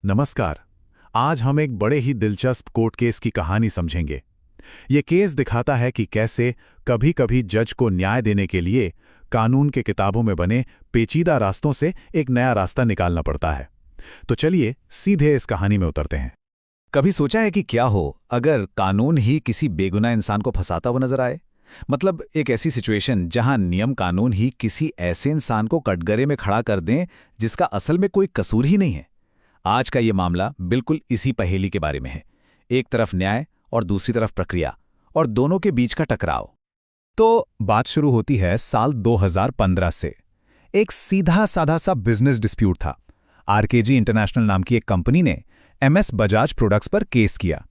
नमस्कार। आज हम एक बड़े ही दिलचस्प कोर्ट केस की कहानी समझेंगे। ये केस दिखाता है कि कैसे कभी-कभी जज को न्याय देने के लिए कानून के किताबों में बने पेचीदा रास्तों से एक नया रास्ता निकालना पड़ता है। तो चलिए सीधे इस कहानी में उतरते हैं। कभी सोचा है कि क्या हो अगर कानून ही किसी बेगुनाह इंसान को फंसाता हुआ नजर आए? मतलब एक ऐसी सिचुएशन जहां नियम कानून ही किसी ऐसे इंसान को कटघरे में खड़ा कर दें जिसका असल में कोई कसूर ही नहीं है। आज का ये मामला बिल्कुल इसी पहेली के बारे में है। एक तरफ न्याय और दूसरी तरफ प्रक्रिया, और दोनों के बीच का टकराव। तो बात शुरू होती है साल 2015 से। एक सीधा साधा सा बिजनेस डिस्प्यूट था। आरकेजी इंटरनेशनल नाम की एक कंपनी ने एमएस बजाज प्रोडक्ट्स पर केस किया।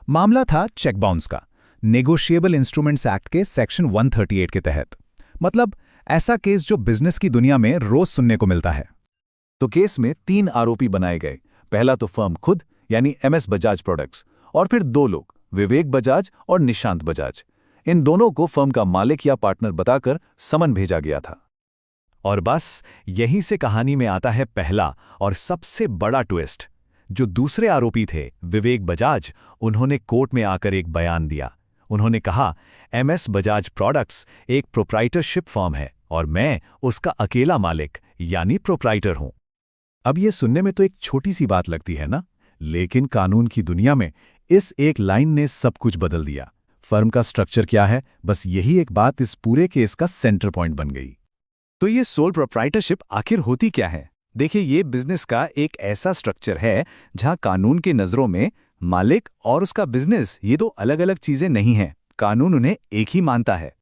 मामला था चेक बाउंस का, नेगोशिएबल इंस्ट्रूमेंट्स एक्ट के सेक्शन 138 के तहत। मतलब ऐसा केस जो बिजनेस की दुनिया में रोज सुनने को मिलता है। तो केस में 3 आरोपी बनाए गए। पहला तो फर्म खुद यानी एमएस बजाज प्रोडक्ट्स, और फिर 2 लोग, विवेक बजाज और निशांत बजाज। इन दोनों को फर्म का मालिक या पार्टनर बताकर समन भेजा गया था। और बस यहीं से कहानी में आता है पहला और सबसे बड़ा ट्विस्ट। जो दूसरे आरोपी थे, विवेक बजाज, उन्होंने कोर्ट में आकर एक बयान दिया। उन्होंने कहा, एमएस बजाज प्रोडक्ट्स एक प्रोप्राइटरशिप फर्म है और मैं उसका अकेला मालिक यानी प्रोप्राइटर हूं। अब ये सुनने में तो एक छोटी सी बात लगती है ना, लेकिन कानून की दुनिया में इस एक लाइन ने सब कुछ बदल दिया। फर्म का स्ट्रक्चर क्या है, बस यही एक बात इस पूरे केस का सेंटर पॉइंट बन गई। तो ये सोल प्रोप्राइटरशिप आखिर होती क्या है? देखिए, ये बिजनेस का एक ऐसा स्ट्रक्चर है जहां कानून की नज़रों में मालिक और उसका बिजनेस ये दो अलग अलग चीजें नहीं हैं। कानून उन्हें एक ही मानता है।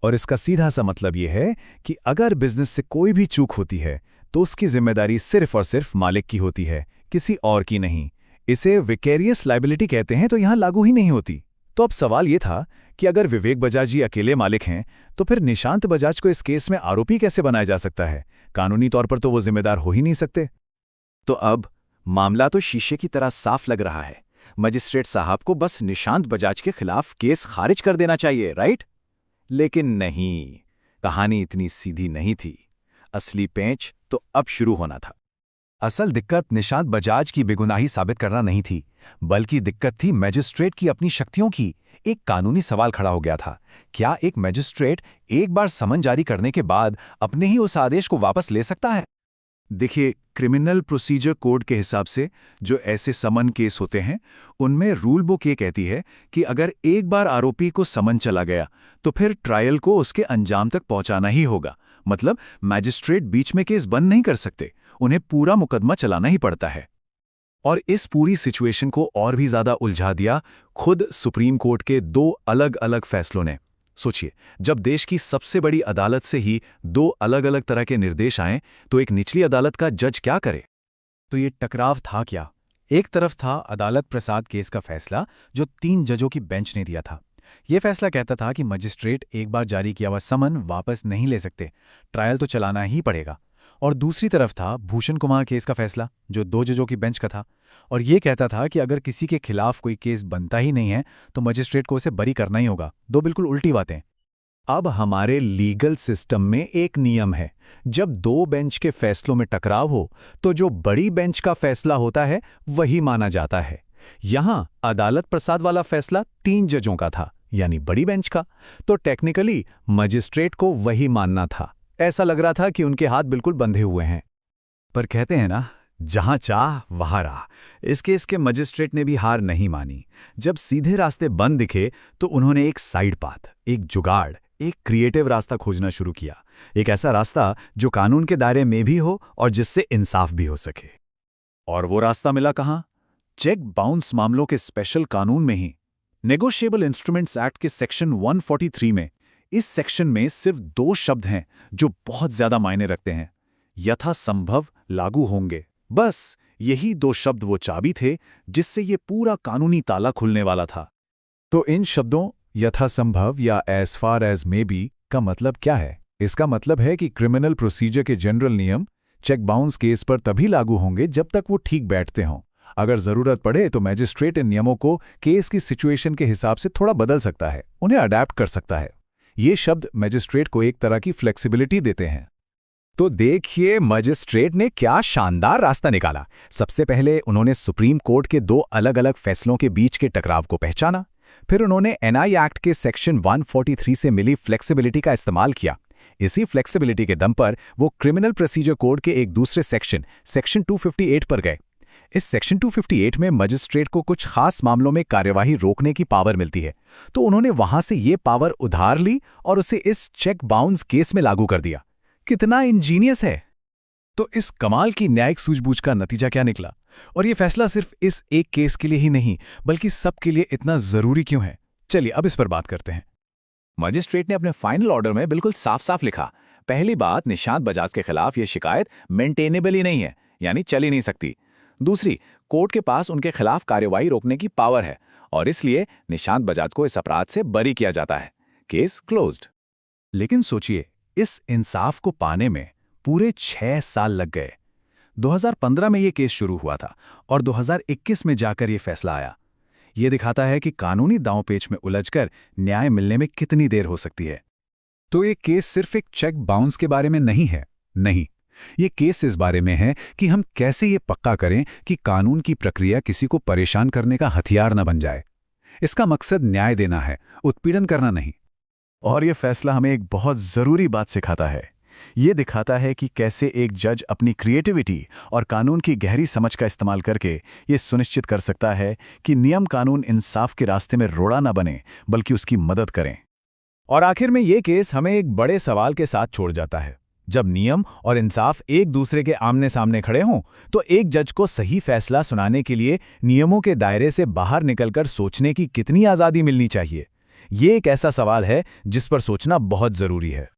और इसका सीधा सा मतलब ये है कि अगर बिजनेस से कोई भी चूक होती है तो उसकी जिम्मेदारी सिर्फ और सिर्फ मालिक की होती है, किसी और की नहीं। इसे विकेरियस लायबिलिटी कहते हैं, तो यहां लागू ही नहीं होती। तो अब सवाल ये था कि अगर विवेक बजाज जी अकेले मालिक हैं, तो फिर निशांत बजाज को इस केस में आरोपी कैसे बनाया जा सकता है? कानूनी तौर पर तो वो जिम्मेदार हो ही नहीं सकते। तो अब मामला तो शीशे की तरह साफ लग रहा है। मजिस्ट्रेट साहब को बस निशांत बजाज के खिलाफ केस खारिज कर देना चाहिए, राइट? लेकिन नहीं, कहानी इतनी सीधी नहीं थी। असली पेंच तो अब शुरू होना था। असल दिक्कत निशांत बजाज की बेगुनाही साबित करना नहीं थी, बल्कि दिक्कत थी मैजिस्ट्रेट की अपनी शक्तियों की। एक कानूनी सवाल खड़ा हो गया था। क्या एक मैजिस्ट्रेट एक बार समन जारी करने के बाद अपने ही उस आदेश को वापस ले सकता है? देखिए, क्रिमिनल प्रोसीजर कोड के हिसाब से जो ऐसे समन केस होते हैं, उनमें रूल बुक ये कहती है कि अगर एक बार आरोपी को समन चला गया तो फिर ट्रायल को उसके अंजाम तक पहुंचाना ही होगा। मतलब मैजिस्ट्रेट बीच में केस बंद नहीं कर सकते, उन्हें पूरा मुकदमा चलाना ही पड़ता है। और इस पूरी सिचुएशन को और भी ज्यादा उलझा दिया खुद सुप्रीम कोर्ट के 2 अलग अलग फैसलों ने। सोचिए, जब देश की सबसे बड़ी अदालत से ही 2 अलग अलग तरह के निर्देश आएं, तो एक निचली अदालत का जज क्या करे? तो ये टकराव था क्या? एक तरफ था अदालत प्रसाद केस का फैसला, जो 3 जजों की बेंच ने दिया था। ये फैसला कहता था कि मजिस्ट्रेट एक बार जारी किया हुआ समन वापस नहीं ले सकते, ट्रायल तो चलाना ही पड़ेगा। और दूसरी तरफ था भूषण कुमार केस का फैसला, जो 2 जजों की बेंच का था, और ये कहता था कि अगर किसी के खिलाफ कोई केस बनता ही नहीं है तो मजिस्ट्रेट को उसे बरी करना ही होगा। 2 बिल्कुल उल्टी बातें। अब हमारे लीगल सिस्टम में एक नियम है, जब 2 बेंच के फैसलों में टकराव हो तो जो बड़ी बेंच का फैसला होता है वही माना जाता है। यहां अदालत प्रसाद वाला फैसला 3 जजों का था, यानी बड़ी बेंच का, तो टेक्निकली मजिस्ट्रेट को वही मानना था। ऐसा लग रहा था कि उनके हाथ बिल्कुल बंधे हुए हैं। पर कहते हैं ना, जहां चाह वहां राह। इस केस के मजिस्ट्रेट ने भी हार नहीं मानी। जब सीधे रास्ते बंद दिखे तो उन्होंने एक साइड पाथ, एक जुगाड़, एक क्रिएटिव रास्ता खोजना शुरू किया। एक ऐसा रास्ता जो कानून के दायरे में भी हो और जिससे इंसाफ भी हो सके। और वो रास्ता मिला कहां? चेक बाउंस मामलों के स्पेशल कानून में ही, नेगोशिएबल इंस्ट्रूमेंट्स एक्ट के सेक्शन 143 में। इस सेक्शन में सिर्फ 2 शब्द हैं जो बहुत ज्यादा मायने रखते हैं। यथासंभव लागू होंगे। बस यही 2 शब्द वो चाबी थे जिससे ये पूरा कानूनी ताला खुलने वाला था। तो इन शब्दों यथासंभव या as far as may be का मतलब क्या है? इसका मतलब है कि क्रिमिनल प्रोसीजर के जनरल नियम चेक बाउंस केस पर तभी लागू होंगे जब तक वो ठीक बैठते हों। अगर जरूरत पड़े तो मैजिस्ट्रेट इन नियमों को केस की सिचुएशन के हिसाब से थोड़ा बदल सकता है, उन्हें अडैप्ट कर सकता है। ये शब्द मैजिस्ट्रेट को एक तरह की फ्लेक्सिबिलिटी देते हैं। तो देखिए मजिस्ट्रेट ने क्या शानदार रास्ता निकाला। सबसे पहले उन्होंने सुप्रीम कोर्ट के दो अलग-अलग फैसलों के बीच के टकराव को पहचाना। फिर उन्होंने एनआई एक्ट के सेक्शन 143 से मिली फ्लेक्सिबिलिटी का इस्तेमाल किया। इसी फ्लेक्सिबिलिटी के दम पर वो क्रिमिनल प्रोसीजर कोड के एक दूसरे सेक्शन 258 पर गए। इस सेक्शन 258 में मजिस्ट्रेट को कुछ खास मामलों में कार्यवाही रोकने की पावर मिलती है, तो उन्होंने वहां से ये पावर उधार ली और उसे इस चेक बाउंस केस में लागू कर दिया। कितना इंजीनियस है। तो इस कमाल की न्यायिक सूझबूझ का नतीजा क्या निकला, और ये फैसला सिर्फ इस एक केस के लिए ही नहीं बल्कि सबके लिए इतना जरूरी क्यों है? चलिए अब इस पर बात करते हैं। मजिस्ट्रेट ने अपने फाइनल ऑर्डर में बिल्कुल साफ साफ लिखा, पहली बात, निशांत बजाज के खिलाफ यह शिकायत मेंटेनेबल ही नहीं है, यानी चल ही नहीं सकती। दूसरी, कोर्ट के पास उनके खिलाफ कार्यवाही रोकने की पावर है और इसलिए निशांत बजाज को इस अपराध से बरी किया जाता है। Case closed. लेकिन सोचिए, इस इंसाफ को पाने में पूरे 6 साल लग गए। 2015 में ये केस शुरू हुआ था और 2021 में जाकर ये फैसला आया। ये दिखाता है कि कानूनी दांवपेच में उलझकर न्याय मिलने में कितनी देर हो सकती है। तो ये केस सिर्फ एक चेक बाउंस के बारे में नहीं है। नहीं, ये केस इस बारे में है कि हम कैसे ये पक्का करें कि कानून की प्रक्रिया किसी को परेशान करने का हथियार न बन जाए। इसका मकसद न्याय देना है, उत्पीड़न करना नहीं। और ये फैसला हमें एक बहुत जरूरी बात सिखाता है। ये दिखाता है कि कैसे एक जज अपनी क्रिएटिविटी और कानून की गहरी समझ का इस्तेमाल करके ये सुनिश्चित कर सकता है कि नियम कानून इंसाफ के रास्ते में रोड़ा न बने बल्कि उसकी मदद करें। और आखिर में ये केस हमें एक बड़े सवाल के साथ छोड़ जाता है। जब नियम और इंसाफ एक दूसरे के आमने सामने खड़े हों, तो एक जज को सही फैसला सुनाने के लिए नियमों के दायरे से बाहर निकलकर सोचने की कितनी आज़ादी मिलनी चाहिए। ये एक ऐसा सवाल है जिस पर सोचना बहुत ज़रूरी है।